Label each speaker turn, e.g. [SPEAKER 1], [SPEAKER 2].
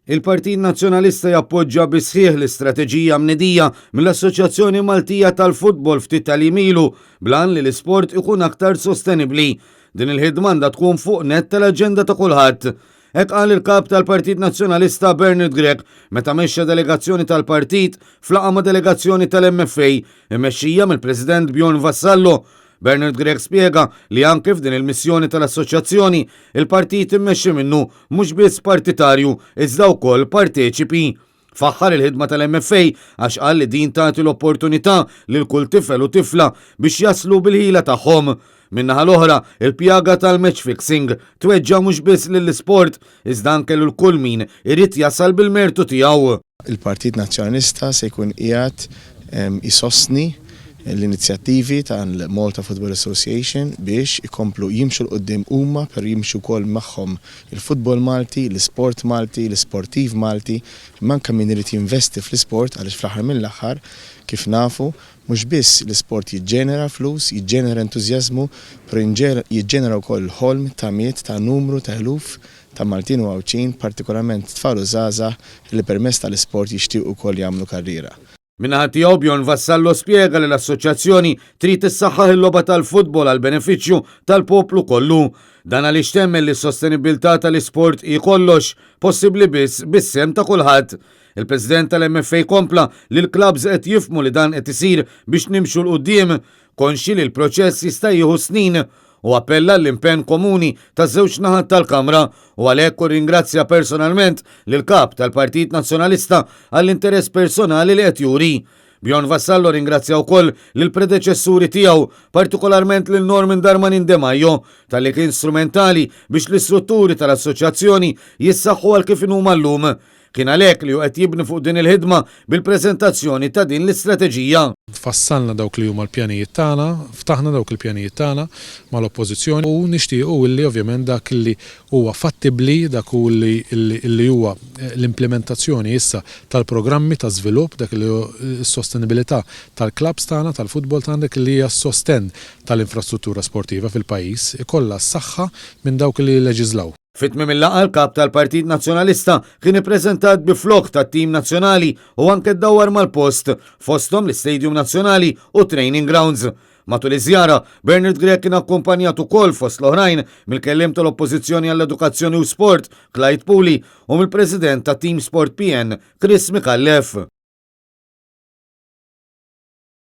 [SPEAKER 1] Il-Partit Nazzjonalista jappoġġa bisħieħ l-istrateġija mnedija mill-Assoċjazzjoni Maltija tal-Futbol ftit tal-imilu blan li l-isport ikun aktar sostenibli. Din il-ħidma għandha tkun fuq net tal-aġenda ta' kulħadd. Hekk qal il-kap tal-Partit Nazzjonalista Bernard Grech meta mexxa delegazzjoni tal-partit flaqa ma' delegazzjoni tal-MFA immexxija mill-President Bjorn Vassallo. Bernard Grech spjega li anke f'din il-missjoni tal-assoċjazzjoni il-partit immexxi minnu mhux biss partitarju iżda wkoll parteċipi. Faħħar il-ħidma tal-MFA għax qal li din tagħti l-opportunità lil kull tifel u tifla biex jaslu bil-ħila tagħhom. Minnaħa l-oħra, il-pjaga tal-match fixing tweġġa mhux biss lill-isport iżda anke lil kull min irid jasal bil-mertu tiegħu.
[SPEAKER 2] Il-Partit Nazzjonalista se jkun qiegħed isostni l-inizjattivi tal-Malta Football Association biex ikomplu jimxu l-qoddim huma per jimxu wkoll magħhom il-futbol Malti, l-isport Malti, l-isportiv Malti, manka min irid jinvesti fl-isport għaliex fl-aħħar mill-aħħar kif nafu mhux biss l-isport jiġġenera flus, jiġġenera entużjażmu, però jiġġenera wkoll ħolm ta' miet ta' numru ta' eluf ta' Maltin u Għawċin, partikolarment tfal u żgħażagħ li permezz tal-isport jixtiequ wkoll jagħmlu karriera.
[SPEAKER 1] Minnaħat tiegħu Bjorn Vassallo spjega li l-assoċjazzjoni trid issaħħaħ il-logħba tal-futbol għal benefiċċju tal-poplu kollu. Dan għaliex temmel li s-sostenibilità tal-isport hi kollox possibbli biss bis-sem ta' kulħadd. Il-President tal-MFA kompla li l-klabs qed jifhmu li dan qed isir biex nimxu l-qudiem konxi li l-proċess jista' jieħu snin u appella l-impenn komuni ta' żewġ naħat tal-Kamra u għalhekk ringrazzja personalment lil kap tal-Partit Nazzjonalista għall-interess personali li qed juri. Bjorn Vassallo ringrazzja wkoll lil predeċessuri tiegħu, partikolarment lil Norman Darmanin De Majo tal-li kien strumentali biex l-istrutturi tal-assoċjazzjoni jissaħħu għal kif huma llum. Kien għalhekk li qed jibni fuq din il-ħidma bil-preżentazzjoni ta' din l-istrateġija.
[SPEAKER 3] Fassalna dawk li huma l-pjanijiet tagħna, ftaħna dawk il-pjanijiet tagħna mal-oppożizzjoni u nixtiequ illi ovvjament dak li huwa fattibbli, dak li huwa l-implementazzjoni issa tal-programmi ta' żvilupp, dak li s-sostenibilità tal-klabs tagħna, tal-futbol tagħna, dak li hija s-sostenn tal-infrastruttura sportiva fil-pajjiż ikollha s-saħħa minn dawk li leġiżlaw.
[SPEAKER 1] Fit-tmiem il-laqgħa l-kap tal-Partit Nazzjonalista kien ippreżentat bi flok tat-tim nazzjonali u anke ddawwar mal-post fosthom l-Istadium Nazzjonali u Training Grounds. Matul iż-żjara, Bernard Grech kien akkumpanjat ukoll fost l-oħrajn mill-kelliem tal-Oppożizzjoni għall-Edukazzjoni u Sport Clyde Pooley u mill-President tat-Team Sport PN Chris Mikallef.